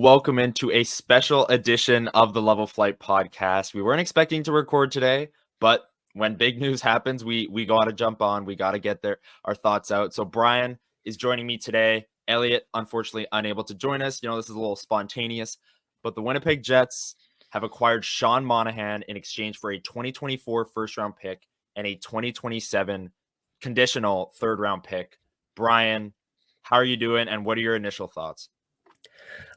welcome into a special edition of the Level Flight podcast. We weren't expecting to record today, but when big news happens, we got to jump on. We got to get our thoughts out. So Brian is joining me today. Elliot, unfortunately, unable to join us. This is a little spontaneous, but the Winnipeg Jets have acquired Sean Monahan in exchange for a 2024 first-round pick and a 2027 conditional third-round pick. Brian, how are you doing, and what are your initial thoughts?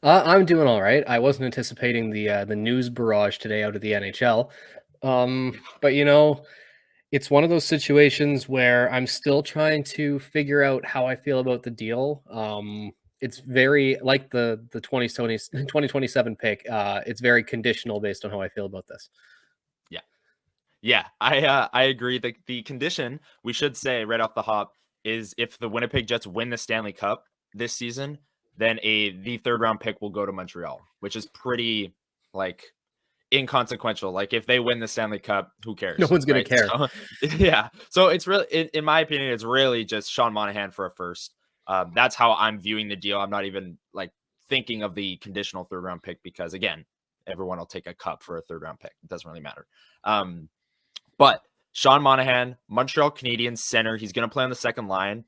I'm doing all right. I wasn't anticipating the news barrage today out of the NHL, but it's one of those situations where I'm still trying to figure out how I feel about the deal. It's very like the 2027 pick. It's very conditional based on how I feel about this. Yeah, I agree. The condition, we should say right off the hop, is if the Winnipeg Jets win the Stanley Cup this season, then the third round pick will go to Montreal, which is pretty inconsequential. Like if they win the Stanley Cup, who cares? No one's gonna right? care. So, yeah. So it's really, in my opinion, it's really just Sean Monahan for a first. That's how I'm viewing the deal. I'm not even thinking of the conditional third round pick because again, everyone will take a cup for a third round pick. It doesn't really matter. But Sean Monahan, Montreal Canadiens center, he's going to play on the second line.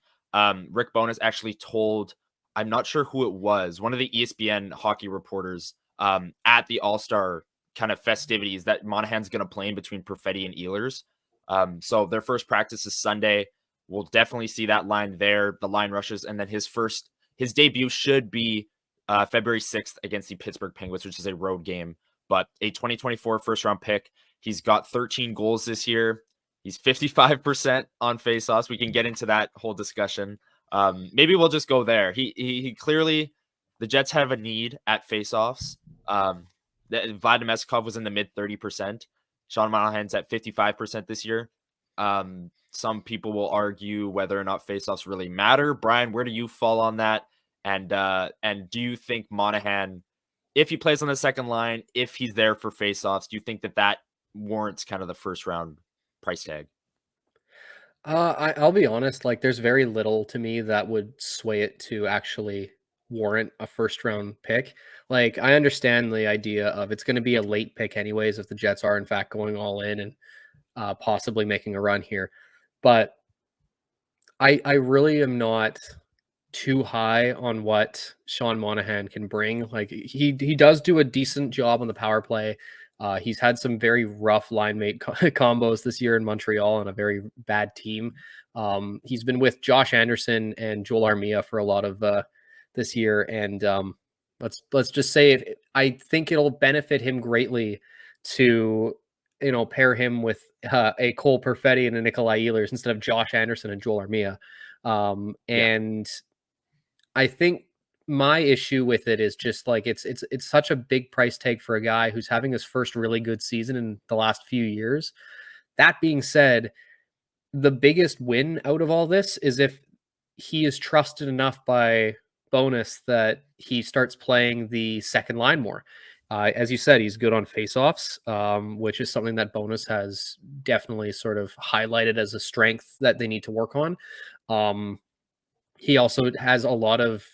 Rick Bowness actually told, I'm not sure who it was, one of the ESPN hockey reporters at the All-Star kind of festivities that Monahan's going to play in between Perfetti and Ehlers. So their first practice is Sunday. We'll definitely see that line there, the line rushes, and then his debut should be February 6th against the Pittsburgh Penguins, which is a road game, but a 2024 first-round pick. He's got 13 goals this year. He's 55% on faceoffs. We can get into that whole discussion. Maybe we'll just go there. He clearly, the Jets have a need at faceoffs. Vlad Meskov was in the mid 30%. Sean Monahan's at 55% this year. Some people will argue whether or not faceoffs really matter. Brian, where do you fall on that? And do you think Monahan, if he plays on the second line, if he's there for faceoffs, do you think that warrants kind of the first round price tag? I'll be honest, there's very little to me that would sway it to actually warrant a first round pick. I understand the idea of it's going to be a late pick anyways if the Jets are in fact going all in and possibly making a run here. But I really am not too high on what Sean Monahan can bring. He does do a decent job on the power play. He's had some very rough line mate combos this year in Montreal on a very bad team. He's been with Josh Anderson and Joel Armia for a lot of this year, and let's just say I think it'll benefit him greatly to pair him with a Cole Perfetti and a Nikolai Ehlers instead of Josh Anderson and Joel Armia. And I think my issue with it is just it's such a big price tag for a guy who's having his first really good season in the last few years. That being said, the biggest win out of all this is if he is trusted enough by Bowness that he starts playing the second line more. As you said, he's good on faceoffs, which is something that Bowness has definitely sort of highlighted as a strength that they need to work on. He also has a lot of,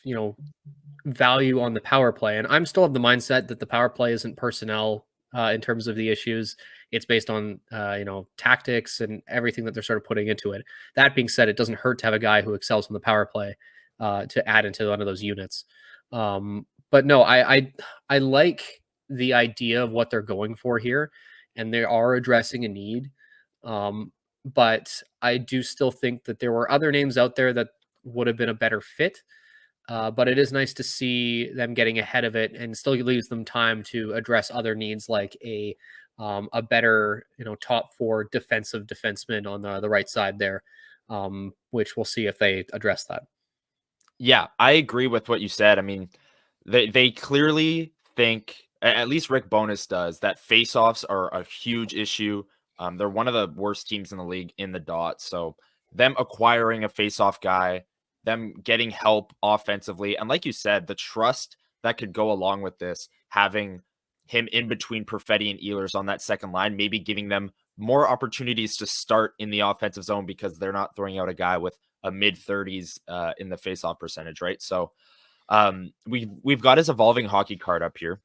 value on the power play. And I'm still of the mindset that the power play isn't personnel in terms of the issues. It's based on, tactics and everything that they're sort of putting into it. That being said, it doesn't hurt to have a guy who excels on the power play to add into one of those units. But no, I like the idea of what they're going for here, and they are addressing a need. But I do still think that there were other names out there that would have been a better fit. But it is nice to see them getting ahead of it and still leaves them time to address other needs like a better, top four defensive defenseman on the right side there, which we'll see if they address that. Yeah, I agree with what you said. I mean, they clearly think, at least Rick Bowness does, that faceoffs are a huge issue. They're one of the worst teams in the league in the dot. So them acquiring a faceoff guy, them getting help offensively, and like you said, the trust that could go along with this, having him in between Perfetti and Ehlers on that second line, maybe giving them more opportunities to start in the offensive zone because they're not throwing out a guy with a mid 30s in the faceoff percentage, right? So We've got his evolving hockey card up here,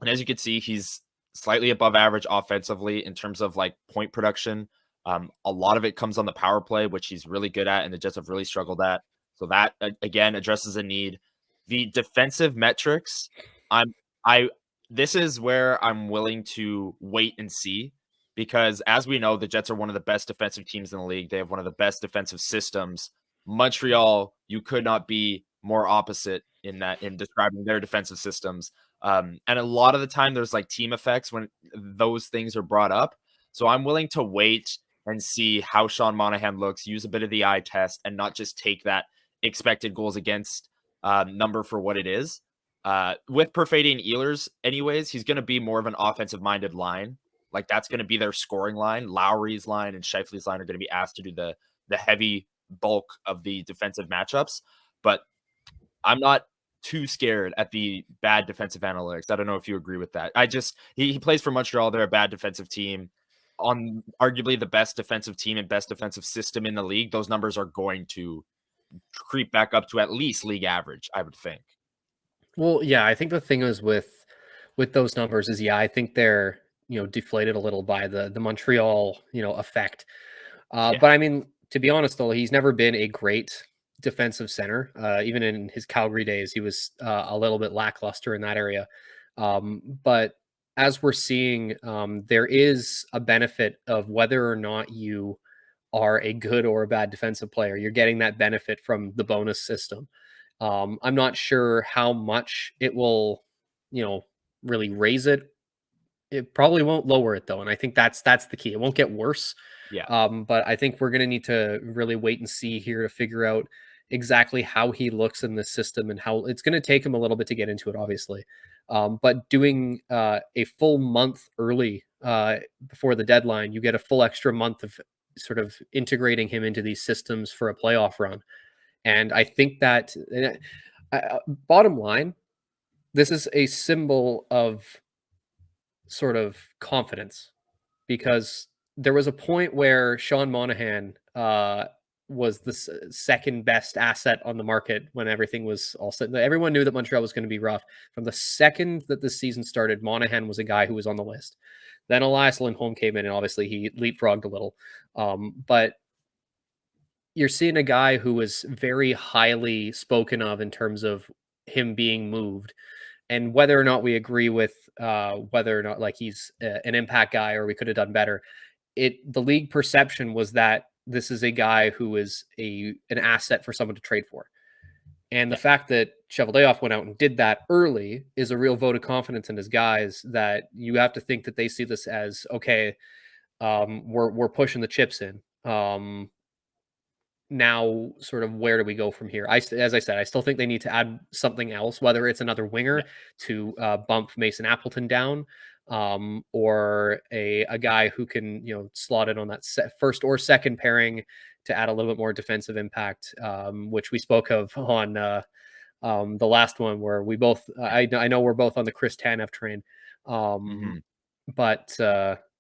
and as you can see, he's slightly above average offensively in terms of like point production. A lot of it comes on the power play, which he's really good at, and the Jets have really struggled at. So that again addresses a need. The defensive metrics, I'm I this is where I'm willing to wait and see because as we know, the Jets are one of the best defensive teams in the league. They have one of the best defensive systems. Montreal, you could not be more opposite in describing their defensive systems. And a lot of the time there's like team effects when those things are brought up. So I'm willing to wait and see how Sean Monahan looks, use a bit of the eye test, and not just take that expected goals against number for what it is. With Perfetti and Ehlers, anyways, he's going to be more of an offensive minded line. Like that's going to be their scoring line. Lowry's line and Scheifele's line are going to be asked to do the heavy bulk of the defensive matchups. But I'm not too scared at the bad defensive analytics. I don't know if you agree with that. He plays for Montreal. They're a bad defensive team on arguably the best defensive team and best defensive system in the league. Those numbers are going to creep back up to at least league average, I would think. Well, yeah, I think the thing is with those numbers is, yeah, I think they're, deflated a little by the Montreal, effect. Yeah. But I mean, to be honest, though, he's never been a great defensive center. Even in his Calgary days, he was a little bit lackluster in that area. But as we're seeing, there is a benefit of whether or not you are a good or a bad defensive player. You're getting that benefit from the bonus system. I'm not sure how much it will, really raise it. It probably won't lower it though, and I think that's the key. It won't get worse. Yeah. But I think we're going to need to really wait and see here to figure out exactly how he looks in this system and how it's going to take him a little bit to get into it, obviously. But doing a full month early before the deadline, you get a full extra month of sort of integrating him into these systems for a playoff run. And I think that, bottom line, this is a symbol of sort of confidence because there was a point where Sean Monahan was the second best asset on the market when everything was all set. Everyone knew that Montreal was going to be rough. From the second that the season started, Monahan was a guy who was on the list. Then Elias Lindholm came in, and obviously he leapfrogged a little. But you're seeing a guy who was very highly spoken of in terms of him being moved. And whether or not we agree with whether or not like he's an impact guy or we could have done better, the league perception was that this is a guy who is an asset for someone to trade for. And the fact that Cheveldayoff went out and did that early is a real vote of confidence in his guys that you have to think that they see this as, okay, we're pushing the chips in. Now, sort of, where do we go from here? As I said, I still think they need to add something else, whether it's another winger to bump Mason Appleton down, or a guy who can slot in on that first or second pairing to add a little bit more defensive impact, which we spoke of on the last one where we both I know we're both on the Chris Tanev train, but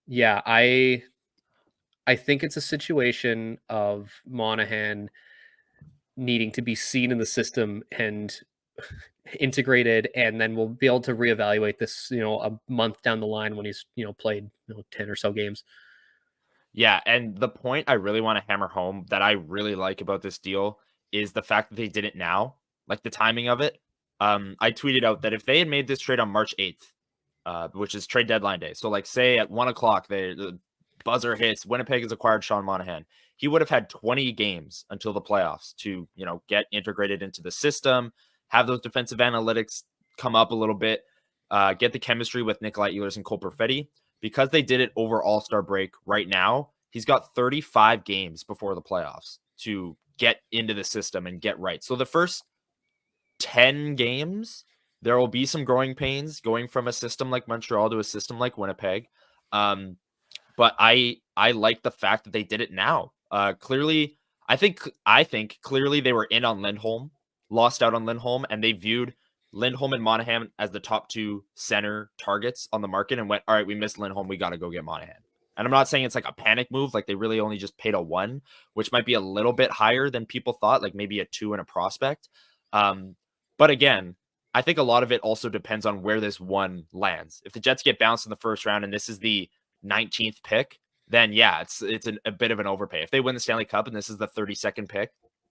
yeah, I think it's a situation of Monahan needing to be seen in the system and integrated, and then we'll be able to reevaluate this, a month down the line when he's, played 10 or so games. Yeah, and the point I really want to hammer home that I really like about this deal is the fact that they did it now, like the timing of it. I tweeted out that if they had made this trade on March 8th, which is trade deadline day, so like say at 1 o'clock, the buzzer hits, Winnipeg has acquired Sean Monahan, he would have had 20 games until the playoffs to, get integrated into the system, have those defensive analytics come up a little bit, get the chemistry with Nikolai Ehlers and Cole Perfetti. Because they did it over All-Star break right now, he's got 35 games before the playoffs to get into the system and get right. So the first 10 games, there will be some growing pains going from a system like Montreal to a system like Winnipeg. But I like the fact that they did it now. Clearly, I think clearly they were in on Lindholm, lost out on Lindholm, and they viewed Lindholm and Monahan as the top two center targets on the market and went, all right, we missed Lindholm. We got to go get Monahan. And I'm not saying it's like a panic move. Like they really only just paid a 1, which might be a little bit higher than people thought, like maybe a 2 and a prospect. But again, I think a lot of it also depends on where this one lands. If the Jets get bounced in the first round and this is the 19th pick, then yeah, it's a bit of an overpay. If they win the Stanley Cup and this is the 32nd pick,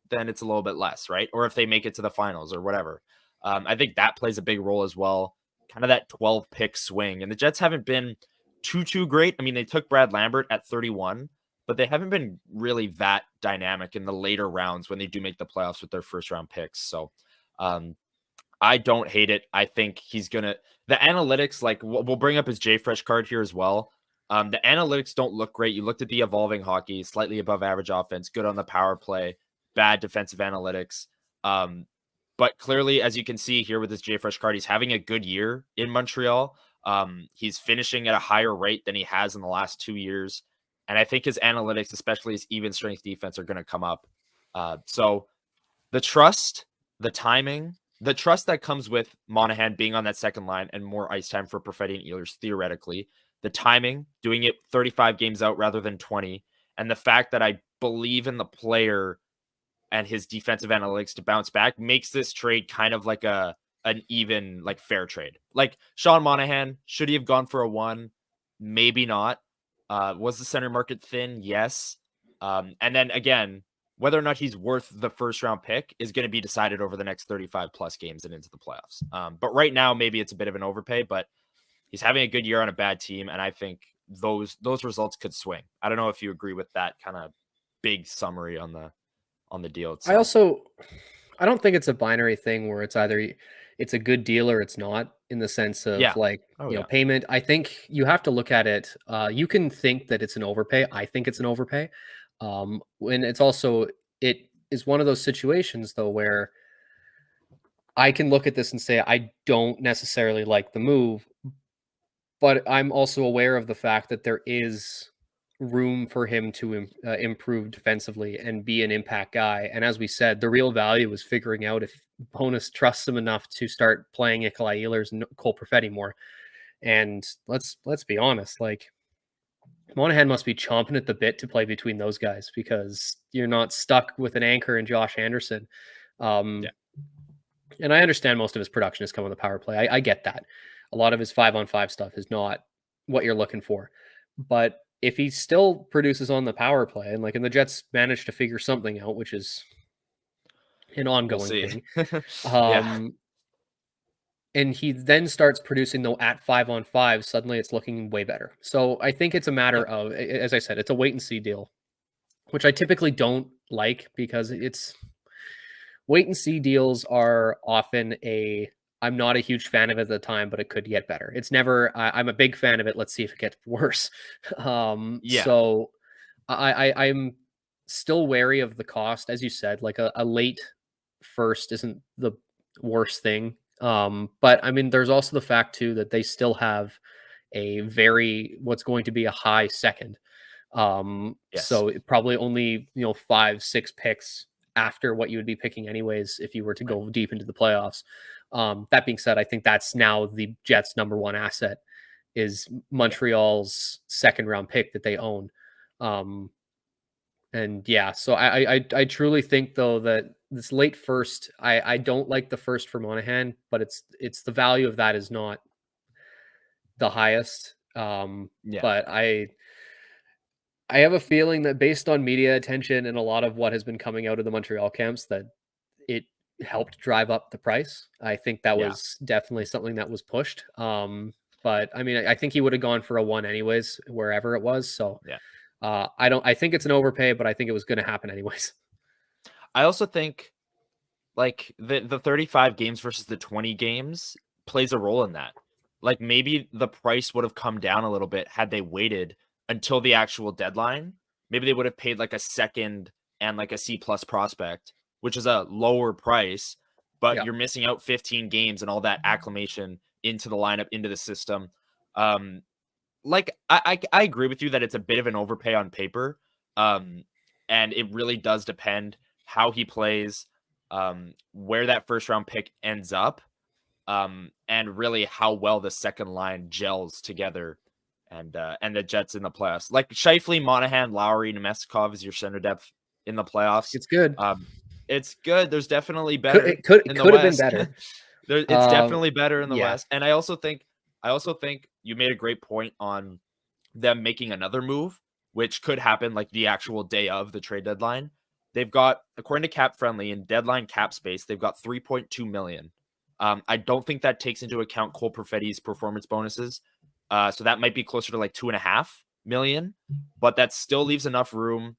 then it's a little bit less, right? Or if they make it to the finals or whatever. I think that plays a big role as well. Kind of that 12 pick swing. And the Jets haven't been too great. I mean, they took Brad Lambert at 31, but they haven't been really that dynamic in the later rounds when they do make the playoffs with their first round picks. So I don't hate it. I think he's going to, the analytics, like we'll bring up his JFresh card here as well. The analytics don't look great. You looked at the evolving hockey, slightly above average offense, good on the power play, bad defensive analytics. But clearly, as you can see here with this JFresh card, he's having a good year in Montreal. He's finishing at a higher rate than he has in the last 2 years. And I think his analytics, especially his even strength defense, are going to come up. So the trust, the timing, the trust that comes with Monahan being on that second line and more ice time for Perfetti and Ehlers, theoretically, the timing, doing it 35 games out rather than 20, and the fact that I believe in the player and his defensive analytics to bounce back makes this trade kind of like an even, like, fair trade. Like Sean Monahan, should he have gone for a 1? Maybe not. Was the center market thin? Yes. And then again, whether or not he's worth the first round pick is going to be decided over the next 35 plus games and into the playoffs. But right now, maybe it's a bit of an overpay, but he's having a good year on a bad team. And I think those results could swing. I don't know if you agree with that kind of big summary on the deal itself. I don't think it's a binary thing where it's either it's a good deal or it's not, in the sense of payment. I think you have to look at it. You can think that it's an overpay. I think it's an overpay. When it's also, it is one of those situations though where I can look at this and say I don't necessarily like the move, but I'm also aware of the fact that there is room for him to improve defensively and be an impact guy. And as we said, the real value is figuring out if Bonus trusts him enough to start playing Nikolai Ehlers and Cole Perfetti more. And let's be honest, like, Monahan must be chomping at the bit to play between those guys, because you're not stuck with an anchor in Josh Anderson. And I understand most of his production has come on the power play. I get that. A lot of his 5-on-5 stuff is not what you're looking for. But if he still produces on the power play, and the Jets managed to figure something out, which is an ongoing thing. And he then starts producing though at 5-on-5, suddenly it's looking way better. So I think it's a matter of, as I said, it's a wait and see deal, which I typically don't like, because it's wait and see deals are often I'm not a huge fan of it at the time, but it could get better. It's never, I'm a big fan of it. Let's see if it gets worse. So I'm still wary of the cost. As you said, like a late first isn't the worst thing. But I mean, there's also the fact too that they still have what's going to be a high second. So it probably only, 5-6 picks after what you would be picking anyways if you were to go deep into the playoffs. That being said, I think that's now the Jets' number one asset is Montreal's second round pick that they own. So I truly think though that this late first, I don't like the first for Monahan, but it's the value of that is not the highest. But I have a feeling that based on media attention and a lot of what has been coming out of the Montreal camps, that it helped drive up the price. I think that was definitely something that was pushed. But I mean, I think he would have gone for a 1 anyways, wherever it was. So I think it's an overpay, but I think it was going to happen anyways. I also think like the 35 games versus the 20 games plays a role in that. Like maybe the price would have come down a little bit had they waited until the actual deadline. Maybe they would have paid like a second and like a C+ prospect, which is a lower price, but you're missing out 15 games and all that acclimation into the lineup, into the system. Like I agree with you that it's a bit of an overpay on paper. And it really does depend how he plays, where that first round pick ends up, and really how well the second line gels together, and the Jets in the playoffs. Like Scheifele, Monahan, Lowry, Nemestikov is your center depth in the playoffs. It's good. It's good. There's definitely Could better it could it in the could have been West. better. It's definitely better in the Yeah. West. And I also think you made a great point on them making another move, which could happen like the actual day of the trade deadline. They've got, according to Cap Friendly, in deadline cap space, they've got 3.2 million. I don't think that takes into account Cole Perfetti's performance bonuses. So that might be closer to like 2.5 million, but that still leaves enough room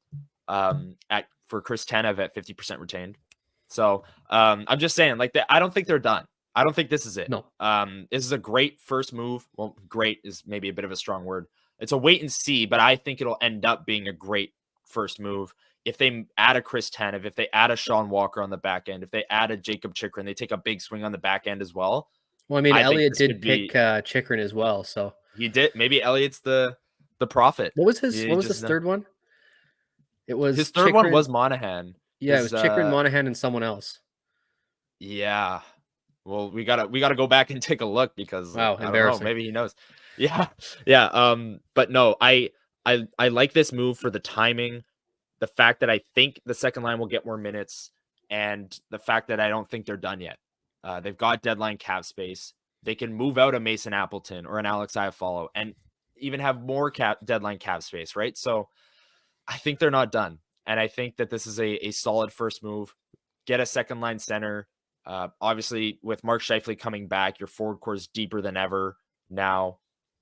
for Chris Tanev at 50% retained. So I'm just saying, like, I don't think they're done. I don't think this is it. No. This is a great first move. Well, great is maybe a bit of a strong word. It's a wait and see, but I think it'll end up being a great first move. If they add a Chris Tanev, if they add a Sean Walker on the back end, if they add a Jacob Chikrin, they take a big swing on the back end as well. Well, I mean, I think Elliott this could did pick be. Chikrin as well, so He did. Maybe Elliott's the prophet. what was his He what was just his third one? It was his third one Chikrin. was Monahan. Yeah, it was Chikrin, Monahan, and someone else. Yeah. Well, we gotta go back and take a look because Wow, I don't know. embarrassing. Maybe he knows. Yeah, yeah. But no, I like this move for the timing, the fact that I think the second line will get more minutes, and the fact that I don't think they're done yet. They've got deadline cap space. They can move out a Mason Appleton or an Alex Iafallo and even have more deadline cap space, right? So I think they're not done, and I think that this is a solid first move. Get a second line center. Obviously, with Mark Scheifele coming back, your forward core is deeper than ever now.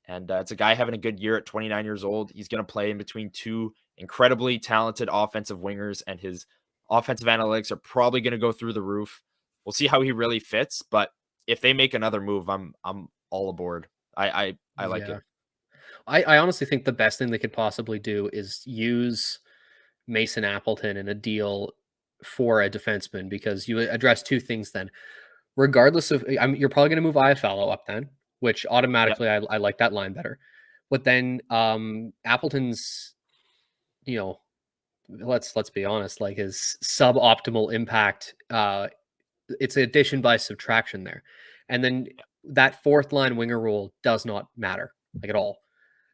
And it's a guy having a good year at 29 years old. He's going to play in between two incredibly talented offensive wingers, and his offensive analytics are probably going to go through the roof. We'll see how he really fits, but if they make another move, I'm all aboard. I like Yeah. it. I honestly think the best thing they could possibly do is use Mason Appleton in a deal for a defenseman, because you address two things then. Regardless of, you're probably going to move Iafallo up then, which Yep. automatically I like that line better. But then Appleton's, you know, let's be honest, like his suboptimal impact, it's addition by subtraction there. And then that fourth line winger role does not matter like at all.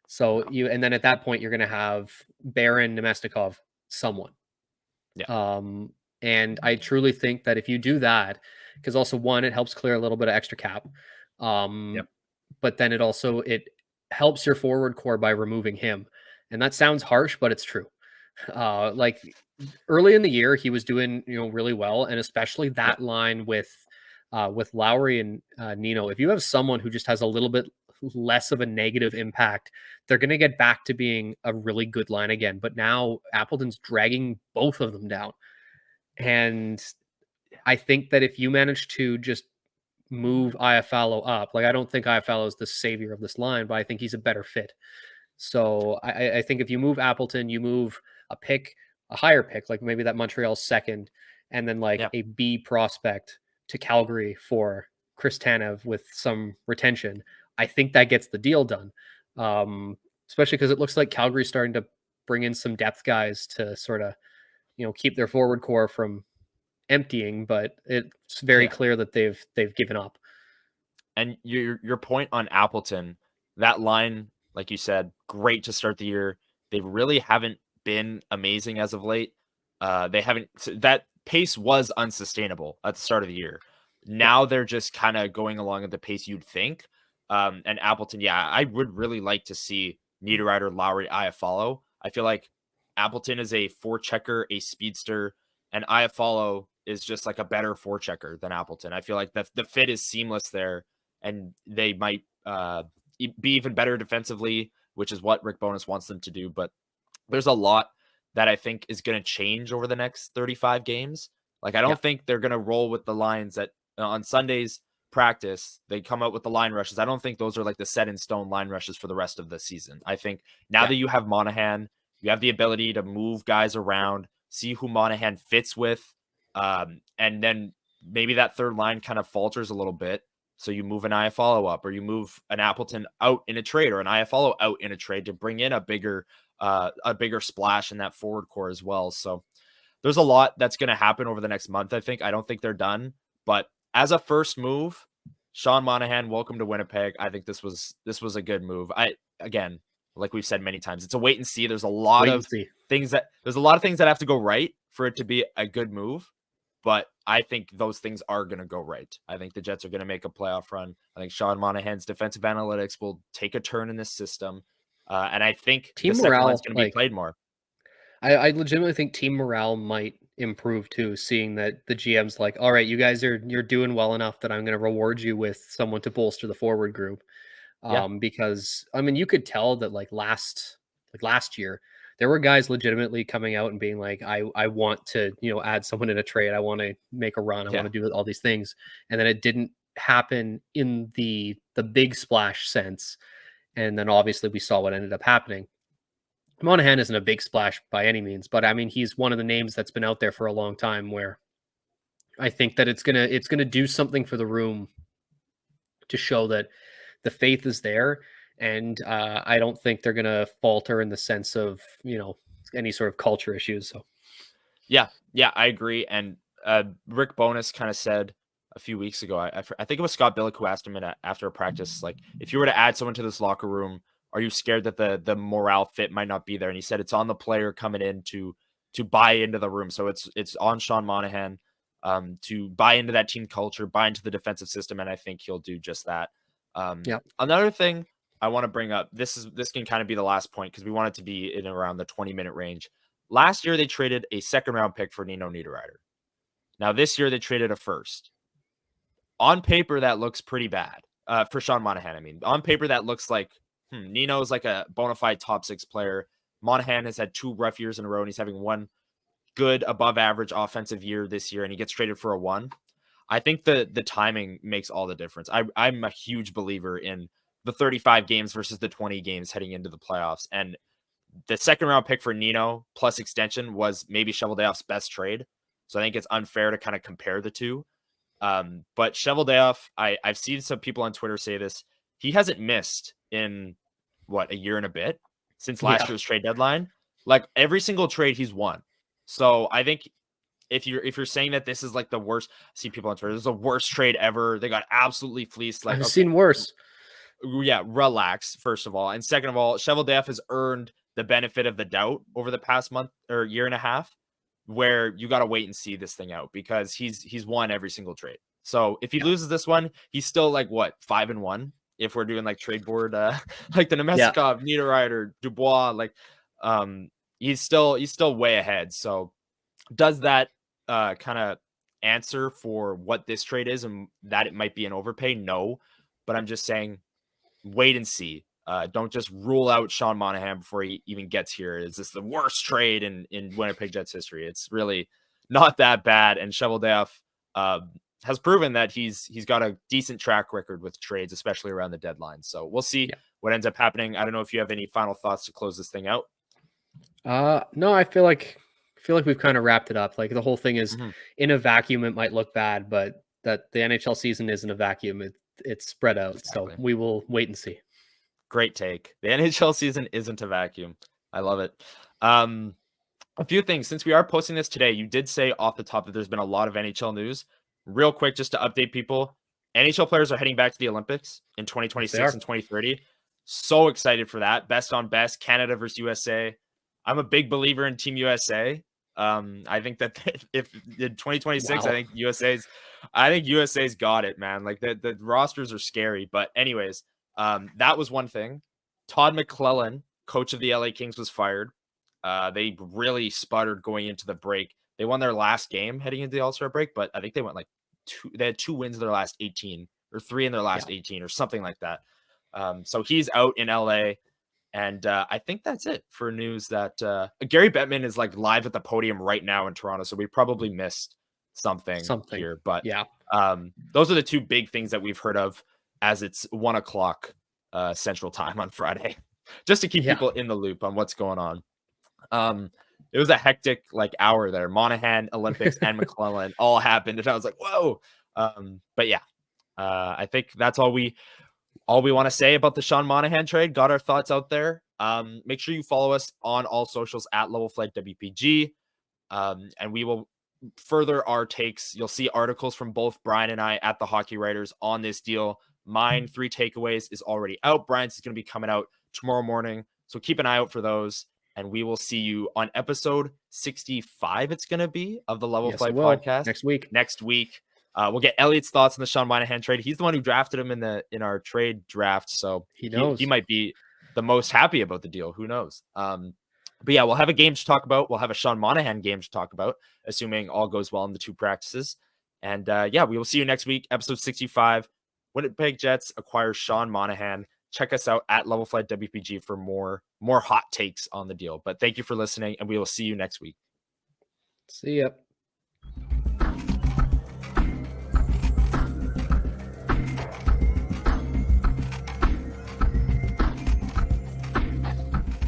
So No. and then at that point you're going to have Baron, Nemestikov, someone. Yeah. And I truly think that if you do that, because also one, it helps clear a little bit of extra cap. Yep. But then it helps your forward core by removing him. And that sounds harsh, but it's true. Like early in the year, he was doing, really well, and especially Yeah. that line with Lowry and Nino. If you have someone who just has a little bit less of a negative impact, they're going to get back to being a really good line again. But now Appleton's dragging both of them down. And I think that if you manage to just move Iafallo up, like I don't think Iafallo is the savior of this line, but I think he's a better fit. So I think if you move Appleton, you move a higher pick, like maybe that Montreal second, and then like Yeah. a B prospect to Calgary for Chris Tanev with some retention. I think that gets the deal done. Especially because it looks like Calgary's starting to bring in some depth guys to sort of, keep their forward core from emptying, but it's very Yeah. clear that they've given up. And your point on Appleton, that line, like you said, great to start the year. They really haven't been amazing as of late. They haven't. That pace was unsustainable at the start of the year. Yeah. Now they're just kind of going along at the pace you'd think. And Appleton, yeah, I would really like to see Niederreiter, Lowry, Iafallo. I feel like Appleton is a forechecker, a speedster, and Iafallo is just like a better forechecker than Appleton. I feel like the fit is seamless there, and they might be even better defensively, which is what Rick Bowness wants them to do. But there's a lot that I think is going to change over the next 35 games. Like, I Yeah. don't think they're going to roll with the lines that on Sundays practice, they come out with the line rushes. I don't think those are like the set in stone line rushes for the rest of the season. I think now that you have Monahan, you have the ability to move guys around, see who Monahan fits with. And then maybe that third line kind of falters a little bit. So you move an Iafallo up, or you move an Appleton out in a trade, or an Iafallo out in a trade to bring in a bigger splash in that forward core as well. So there's a lot that's going to happen over the next month. I don't think they're done, but as a first move, Sean Monahan, welcome to Winnipeg. I think this was a good move. Again, like we've said many times, it's a wait and see. There's a lot of things that have to go right for it to be a good move. But I think those things are going to go right. I think the Jets are going to make a playoff run. I think Sean Monahan's defensive analytics will take a turn in this system. And I think the Team second line's morale, going to be like played more. I legitimately think team morale might improve too, seeing that the GM's like, all right, you guys you're doing well enough that I'm going to reward you with someone to bolster the forward group. Yeah. Because I mean, you could tell that last year, there were guys legitimately coming out and being like, I want to, add someone in a trade. I want to make a run. I Yeah. want to do all these things. And then it didn't happen in the big splash sense. And then obviously we saw what ended up happening. Monahan isn't a big splash by any means, but I mean, he's one of the names that's been out there for a long time where I think that it's gonna do something for the room to show that the faith is there. And I don't think they're going to falter in the sense of, any sort of culture issues. So, Yeah, I agree. And Rick Bowness kind of said a few weeks ago, I think it was Scott Billick who asked him after a practice, like, if you were to add someone to this locker room, are you scared that the morale fit might not be there? And he said it's on the player coming in to buy into the room. So it's on Sean Monahan to buy into that team culture, buy into the defensive system, and I think he'll do just that. yeah. Another thing I want to bring up, this can kind of be the last point because we want it to be in around the 20-minute range. Last year, they traded a second-round pick for Nino Niederreiter. Now, this year, they traded a first. On paper, that looks pretty bad for Sean Monahan. I mean, on paper, that looks like Nino's like a bona fide top 6 player. Monahan has had 2 rough years in a row, and he's having one good above-average offensive year this year, and he gets traded for a 1. I think the timing makes all the difference. I'm a huge believer in the 35 games versus the 20 games heading into the playoffs, and the second round pick for Nino plus extension was maybe Cheveldayoff's best trade. So I think it's unfair to kind of compare the two. But Cheveldayoff, I've seen some people on Twitter say this. He hasn't missed in a year and a bit since last year's trade deadline. Like every single trade he's won. So I think if you're saying that this is like the worst, I see people on Twitter, this is the worst trade ever. They got absolutely fleeced. Like I've seen worse. Yeah, relax, first of all. And second of all, Cheveldayoff has earned the benefit of the doubt over the past month or year and a half, where you got to wait and see this thing out because he's won every single trade. So if he loses this one, he's still like 5-1 if we're doing like trade board like the Nemestikov, Niederreiter, Dubois, like he's still way ahead. So does that kind of answer for what this trade is and that it might be an overpay? No, but I'm just saying wait and see. Don't just rule out Sean Monahan before he even gets here. Is this the worst trade in Winnipeg Jets history? It's really not that bad. And Cheveldayoff has proven that he's got a decent track record with trades, especially around the deadline. So we'll see what ends up happening. I don't know if you have any final thoughts to close this thing out. No, I feel like we've kind of wrapped it up. Like the whole thing is in a vacuum, it might look bad, but that the NHL season isn't a vacuum. It's spread out. Exactly. So we will wait and see. Great take. The NHL season isn't a vacuum. I love it. A few things. Since we are posting this today, you did say off the top that there's been a lot of NHL news. Real quick, just to update people, NHL players are heading back to the Olympics in 2026 and 2030. So excited for that. Best on best, Canada versus USA. I'm a big believer in Team USA. I think that if in 2026, I think USA's got it, man. Like the rosters are scary. But anyways, that was one thing. Todd McClellan, coach of the LA Kings, was fired. They really sputtered going into the break. They won their last game heading into the All-Star break, but I think they went like they had 2 wins in their last 18 or 3 in their last 18 or something like that. So he's out in LA. And I think that's it for news that Gary Bettman is like live at the podium right now in Toronto. So we probably missed something here, but those are the 2 big things that we've heard of as it's 1:00 Central Time on Friday, just to keep people in the loop on what's going on. It was a hectic hour there. Monahan, Olympics, and McClellan all happened, and I was like, whoa. But yeah, I think that's all we want to say about the Sean Monahan trade. Got our thoughts out there. Make sure you follow us on all socials at Level Flight WPG, and we will further our takes. You'll see articles from both Brian and I at the Hockey Writers on this deal. Mine, 3 takeaways, is already out. Brian's is going to be coming out tomorrow morning, so keep an eye out for those. And we will see you on episode 65. It's going to be of the Level Yes, Flight it will. podcast Next week. Next week. We'll get Elliot's thoughts on the Sean Monahan trade. He's the one who drafted him in our trade draft, so He knows. He might be the most happy about the deal. Who knows? But yeah, we'll have a game to talk about. We'll have a Sean Monahan game to talk about, assuming all goes well in the 2 practices. And yeah, we will see you next week, episode 65. Winnipeg Jets acquire Sean Monahan. Check us out at Level Flight WPG for more hot takes on the deal. But thank you for listening, and we will see you next week. See ya.